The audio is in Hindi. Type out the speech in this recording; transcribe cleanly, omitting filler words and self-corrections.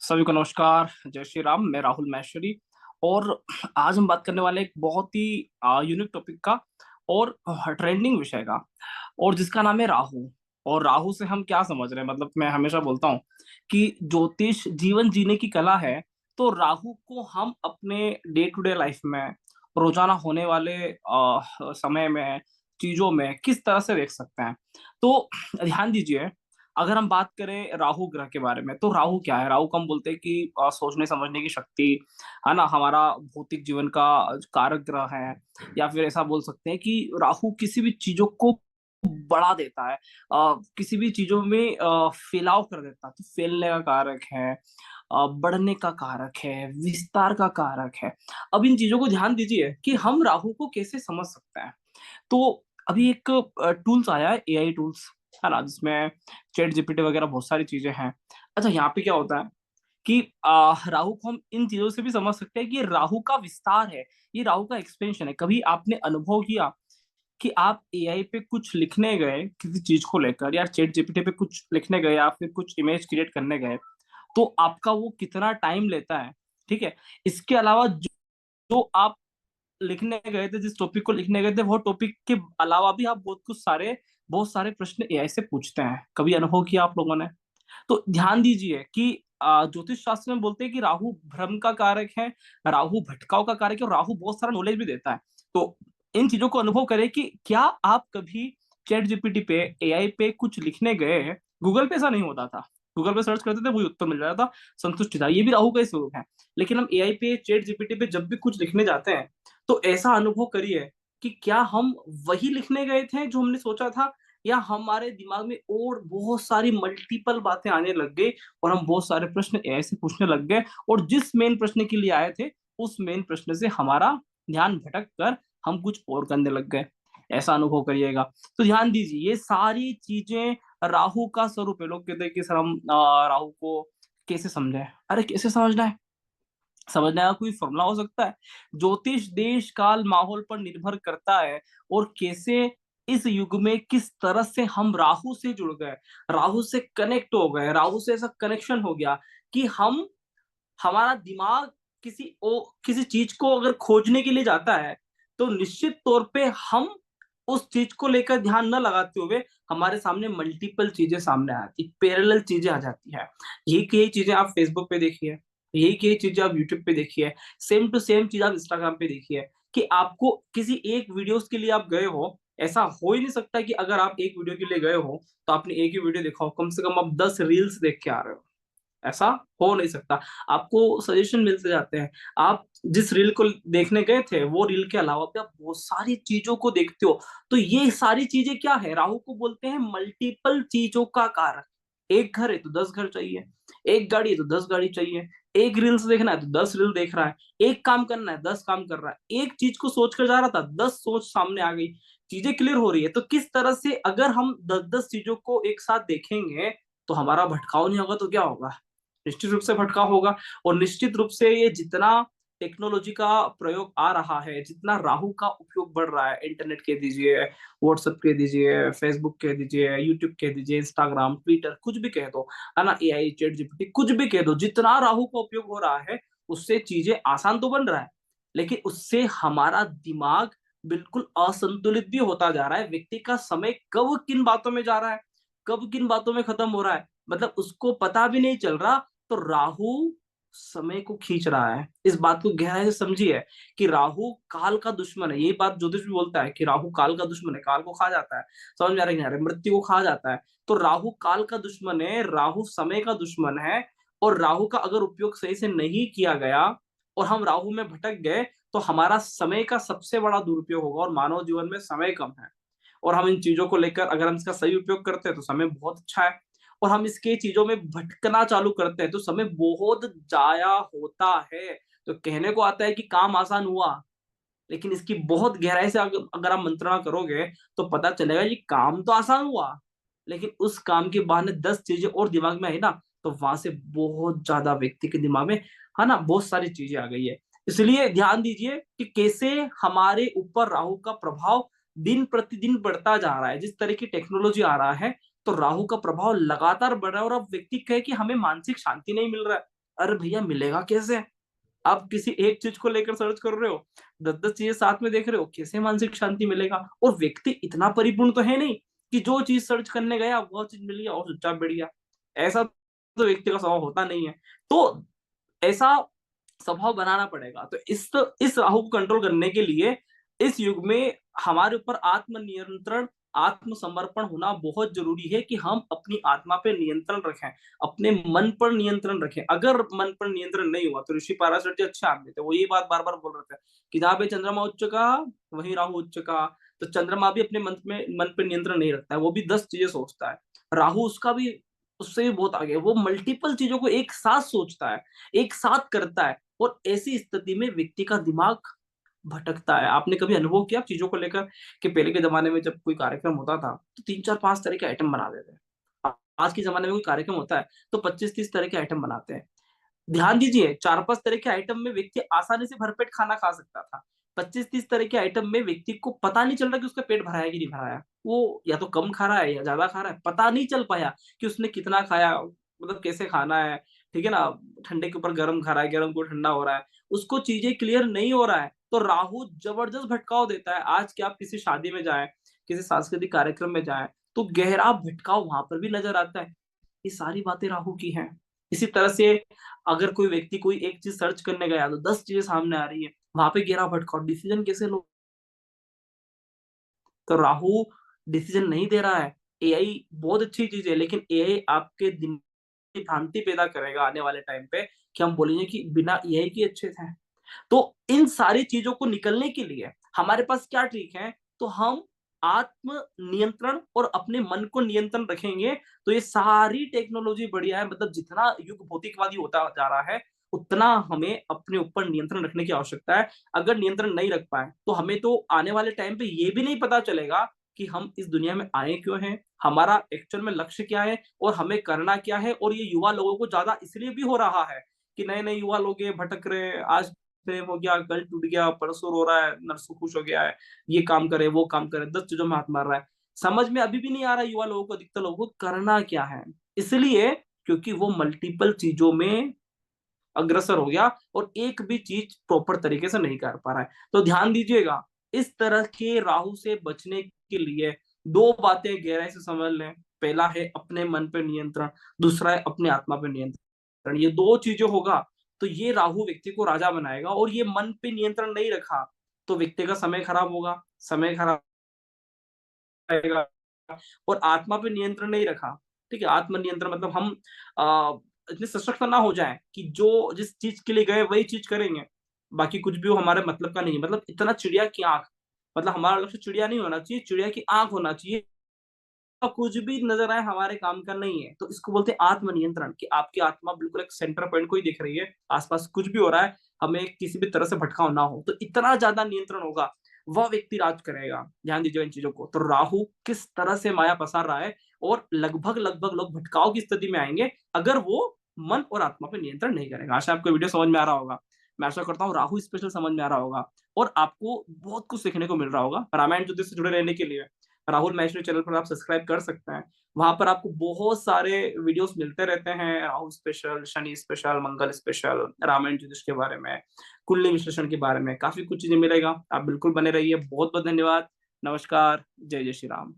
सभी को नमस्कार। जय श्री राम। मैं राहुल मैश्वरी और आज हम बात करने वाले एक बहुत ही यूनिक टॉपिक का और ट्रेंडिंग विषय का, और जिसका नाम है राहु। और राहु से हम क्या समझ रहे हैं? मतलब मैं हमेशा बोलता हूँ कि ज्योतिष जीवन जीने की कला है। तो राहु को हम अपने डे टू डे लाइफ में, रोजाना होने वाले समय में, चीजों में किस तरह से देख सकते हैं? तो ध्यान दीजिए, अगर हम बात करें राहु ग्रह के बारे में, तो राहु क्या है? राहु को हम बोलते हैं कि सोचने समझने की शक्ति, है ना, हमारा भौतिक जीवन का कारक ग्रह है। या फिर ऐसा बोल सकते हैं कि राहु किसी भी चीजों को बढ़ा देता है, किसी भी चीजों में फैलाव कर देता है। तो फैलने का कारक है, बढ़ने का कारक है, विस्तार का कारक है। अब इन चीजों को ध्यान दीजिए कि हम राहु को कैसे समझ सकते हैं। तो अभी एक टूल्स आया है, एआई टूल्स, है ना, जिसमें चैट जीपीटी वगैरह बहुत सारी चीजें हैं। अच्छा, यहाँ पे क्या होता है कि राहु को हम इन चीजों से भी समझ सकते हैं कि ये राहु का विस्तार है, ये राहु का एक्सपेंशन है। कभी आपने अनुभव किया कि आप एआई पे कुछ लिखने गए किसी चीज को लेकर, या चैट जीपीटी पे कुछ लिखने गए, या फिर कुछ इमेज क्रिएट करने गए, तो आपका वो कितना टाइम लेता है? ठीक है। इसके अलावा जो आप लिखने गए थे, जिस टॉपिक को लिखने गए थे, वो टॉपिक के अलावा भी आप बहुत सारे प्रश्न एआई से पूछते हैं। कभी अनुभव किया आप लोगों ने? तो ध्यान दीजिए कि ज्योतिष शास्त्र में बोलते हैं कि राहु भ्रम का कारक है, राहु भटकाव का कारक है, और राहु बहुत सारा नॉलेज भी देता है। तो इन चीजों को अनुभव करें कि क्या आप कभी चैट जीपीटी पे, एआई पे कुछ लिखने गए हैं? गूगल पे ऐसा नहीं होता था। गूगल पे सर्च करते थे, वही उत्तर मिल जाता था, संतुष्टि था। ये भी राहु का ही स्वरूप है। लेकिन हम एआई पे, चैट जीपीटी पे जब भी कुछ लिखने जाते हैं, तो ऐसा अनुभव करिए कि क्या हम वही लिखने गए थे जो हमने सोचा था, या हमारे दिमाग में और बहुत सारी मल्टीपल बातें आने लग गई, और हम बहुत सारे प्रश्न ऐसे पूछने लग गए, और जिस मेन प्रश्न के लिए आए थे, उस मेन प्रश्न से हमारा ध्यान भटक कर हम कुछ और करने लग गए। ऐसा अनुभव करिएगा। तो ध्यान दीजिए, ये सारी चीजें राहु का स्वरूप है। लोग कहते हैं कि सर हम राहु को कैसे समझे? अरे कैसे समझना है? समझने का कोई फॉर्मूला हो सकता है? ज्योतिष देश काल माहौल पर निर्भर करता है, और कैसे इस युग में किस तरह से हम राहु से जुड़ गए, राहु से कनेक्ट हो गए, राहु से ऐसा कनेक्शन हो गया कि हम, हमारा दिमाग किसी चीज को अगर खोजने के लिए जाता है, तो निश्चित तौर पे हम उस चीज को लेकर ध्यान न लगाते हुए हमारे सामने मल्टीपल चीजें सामने आती, पैरेलल चीजें आ जाती है। यही की यही चीजें आप फेसबुक पे देखिए, यही की यही चीजें आप यूट्यूब पे देखिए, सेम टू सेम चीज आप इंस्टाग्राम पे देखिए। कि आपको किसी एक वीडियोस के लिए आप गए हो, ऐसा हो ही नहीं सकता कि अगर आप एक वीडियो के लिए गए हो तो आपने एक ही वीडियो देखा हो, कम से कम आप 10 रील्स देख के आ रहे हो। ऐसा हो नहीं सकता। आपको सजेशन मिलते जाते हैं। आप जिस रील को देखने गए थे, वो रील के अलावा भी आप बहुत सारी चीजों को देखते हो। तो ये सारी चीजें क्या है? राहु को बोलते हैं मल्टीपल चीजों का कारक। एक घर है तो 10 घर चाहिए, एक गाड़ी है तो 10 गाड़ी चाहिए, एक रील्स देखना है तो 10 रील देख रहा है, एक काम करना है 10 काम कर रहा है, एक चीज को सोच कर जा रहा था 10 सोच सामने आ गई। चीजें क्लियर हो रही है। तो किस तरह से अगर हम 10 10 चीजों को एक साथ देखेंगे, तो हमारा भटकाव नहीं होगा तो क्या होगा? निश्चित रूप से भटकाव होगा। और निश्चित रूप से ये जितना टेक्नोलॉजी का प्रयोग आ रहा है, जितना राहु का उपयोग बढ़ रहा है, इंटरनेट कह दीजिए, व्हाट्सएप कह दीजिए, फेसबुक कह दीजिए, यूट्यूब कह दीजिए, इंस्टाग्राम, ट्विटर, कुछ भी कह दो, है ना, एआई, चैट जीपीटी, कुछ भी कह दो, जितना राहु का उपयोग हो रहा है, उससे चीजें आसान तो बन रहा है, लेकिन उससे हमारा दिमाग बिल्कुल असंतुलित भी होता जा रहा है। व्यक्ति का समय कब किन बातों में जा रहा है, कब किन बातों में खत्म हो रहा है, मतलब उसको पता भी नहीं चल रहा। तो राहु समय को खींच रहा है। इस बात को गहराई से समझिए कि राहु काल का दुश्मन है। यही बात ज्योतिष भी बोलता है कि राहु काल का दुश्मन है, काल को खा जाता है। समझ में आ रहा है कि नहीं आ रहा है? मृत्यु को खा जाता है। तो राहु काल का दुश्मन है, राहु समय का दुश्मन है। और राहु का अगर उपयोग सही से नहीं किया गया और हम राहु में भटक गए, तो हमारा समय का सबसे बड़ा दुरुपयोग होगा। और मानव जीवन में समय कम है, और हम इन चीजों को लेकर अगर हम इसका सही उपयोग करते हैं तो समय बहुत अच्छा है। और हम इसके चीजों में भटकना चालू करते हैं तो समय बहुत जाया होता है। तो कहने को आता है कि काम आसान हुआ, लेकिन इसकी बहुत गहराई से अगर अगर आप मंत्रणा करोगे, तो पता चलेगा ये काम तो आसान हुआ, लेकिन उस काम के बहाने 10 चीजें और दिमाग में आई ना, तो वहां से बहुत ज्यादा व्यक्ति के दिमाग में, है ना, बहुत सारी चीजें आ गई है। इसलिए ध्यान दीजिए कि कैसे हमारे ऊपर राहु का प्रभाव दिन प्रतिदिन बढ़ता जा रहा है। जिस तरह की टेक्नोलॉजी आ रहा है, तो राहु का प्रभाव लगातार बढ़ रहा है। और अब व्यक्ति कहे कि हमें मानसिक शांति नहीं मिल रहा है, अरे भैया मिलेगा कैसे? आप किसी एक चीज को लेकर सर्च कर रहे हो, 10-10 चीजें साथ में देख रहे हो, कैसे मानसिक शांति मिलेगा? और व्यक्ति इतना परिपूर्ण तो है नहीं कि जो चीज सर्च करने गया वो चीज मिल गया और चुपचाप बैठ गया। ऐसा तो व्यक्ति का स्वभाव होता नहीं है। तो ऐसा स्वभाव बनाना पड़ेगा। तो इस राहु को कंट्रोल करने के लिए इस युग में हमारे ऊपर आत्मनियंत्रण, आत्मसमर्पण होना बहुत जरूरी है कि हम अपनी आत्मा पे नियंत्रण रखें, अपने मन पर नियंत्रण रखें। अगर मन पर नियंत्रण नहीं हुआ तो ऋषि पाराशर जी अच्छे आदमी थे, वो यही बात बार-बार बोल रहे थे कि जहाँ पे चंद्रमा उच्च का, वहीं राहु उच्च का। तो चंद्रमा भी अपने मन पे नियंत्रण नहीं रखता है, वो भी 10 चीजें सोचता है। राहु उसका भी उससे भी बहुत आगे है, वो मल्टीपल चीजों को एक साथ सोचता है, एक साथ करता है। और ऐसी स्थिति में व्यक्ति का दिमाग भटकता है। आपने कभी अनुभव किया चीजों को लेकर कि पहले के जमाने में जब कोई कार्यक्रम होता था तो 3-4-5 तरह के आइटम बना देते हैं। आज के जमाने में कोई कार्यक्रम होता है तो 25-30 तरह के आइटम बनाते हैं। ध्यान दीजिए, 4-5 तरह के आइटम में व्यक्ति आसानी से भरपेट खाना खा सकता था। 25-30 तरह के आइटम में व्यक्ति को पता नहीं चल रहा कि उसका पेट भरा है कि नहीं भरा है। वो या तो कम खा रहा है या ज्यादा खा रहा है, पता नहीं चल पाया कि उसने कितना खाया, मतलब कैसे खाना है, ठीक है ना? ठंडे के ऊपर गरम खा रहा है, गरम को ठंडा हो रहा है, उसको चीजें क्लियर नहीं हो रहा है। तो राहु जबरदस्त भटकाव देता है। आज के आप किसी शादी में जाएं, किसी सांस्कृतिक कार्यक्रम में जाएं, तो गहरा भटकाव वहां पर भी नजर आता है। ये सारी बातें राहु की हैं। इसी तरह से अगर कोई व्यक्ति कोई एक चीज सर्च करने गया तो 10 चीजें सामने आ रही है, वहां पे गिरा भटका, डिसीजन कैसे लो? तो राहु डिसीजन नहीं दे रहा है। एआई बहुत अच्छी चीज है, लेकिन एआई आपके दिमाग में भ्रांति पैदा करेगा आने वाले टाइम पे कि हम बोलेंगे कि बिना एआई के अच्छे थे। तो इन सारी चीजों को निकलने के लिए हमारे पास क्या ट्रिक है? तो हम आत्म नियंत्रण और अपने मन को नियंत्रण रखेंगे तो ये सारी टेक्नोलॉजी बढ़िया है। मतलब जितना युग भौतिकवादी होता जा रहा है उतना हमें अपने ऊपर नियंत्रण रखने की आवश्यकता है। अगर नियंत्रण नहीं रख पाए तो हमें तो आने वाले टाइम पे ये भी नहीं पता चलेगा कि हम इस दुनिया में आए क्यों हैं, हमारा एक्चुअल में लक्ष्य क्या है और हमें करना क्या है। और ये युवा लोगों को ज्यादा इसलिए भी हो रहा है कि नए नए युवा लोग ये भटक रहे हैं। आज प्रेम हो गया, कल टूट गया, परसों रो रहा है, नरसों खुश हो गया है, ये काम करे, वो काम करे, 10 चीजों में हाथ मार रहा है। समझ में अभी भी नहीं आ रहा युवा लोगों को, अधिकतर लोगों को करना क्या है। इसलिए क्योंकि वो मल्टीपल चीजों में अग्रसर हो गया और एक भी चीज प्रॉपर तरीके से नहीं कर पा रहा है। तो ध्यान दीजिएगा, इस तरह के राहु से बचने के लिए 2 बातें गहराई से समझ लें। पहला है अपने मन पे नियंत्रण, दूसरा है अपने आत्मा पे नियंत्रण। ये 2 चीजें होगा तो ये राहु व्यक्ति को राजा बनाएगा। और ये मन पे नियंत्रण नहीं रखा तो व्यक्ति का समय खराब होगा, समय खराब रहेगा। और आत्मा पे नियंत्रण नहीं रखा, ठीक है? आत्म नियंत्रण मतलब हम इतने सशक्त ना हो जाए कि जो जिस चीज के लिए गए वही चीज करेंगे, बाकी कुछ भी हो हमारे मतलब का नहीं है। मतलब इतना चिड़िया की आंख, मतलब हमारा लक्ष्य चिड़िया नहीं होना चाहिए, चिड़िया की आंख होना चाहिए। और कुछ भी नजर आए हमारे काम का नहीं है, तो इसको बोलते हैं आत्म नियंत्रण। कि आपकी आत्मा बिल्कुल एक सेंटर पॉइंट को ही देख रही है, आसपास कुछ भी हो रहा है हमें किसी भी तरह से भटकाव ना हो। तो इतना ज्यादा नियंत्रण होगा, वह व्यक्ति राज करेगा। ध्यान दीजिए इन चीजों को। तो राहु किस तरह से माया पसार रहा है और लगभग लगभग लोग भटकाव की स्थिति में आएंगे अगर वो मन और आत्मा पर नियंत्रण नहीं करेगा। आशा आपको वीडियो समझ में आ रहा होगा। मैं आशा करता हूँ राहु स्पेशल समझ में आ रहा होगा और आपको बहुत कुछ सीखने को मिल रहा होगा। रामायण ज्योतिष से जुड़े रहने के लिए राहुल महेश्वरी चैनल पर आप सब्सक्राइब कर सकते हैं। वहां पर आपको बहुत सारे वीडियोस मिलते रहते हैं, राहु स्पेशल, शनि स्पेशल, मंगल स्पेशल, रामायण ज्योतिष के बारे में, कुंडली विश्लेषण के बारे में काफी कुछ चीजें मिलेगा। आप बिल्कुल बने रहिए। बहुत बहुत धन्यवाद। नमस्कार। जय जय श्री राम।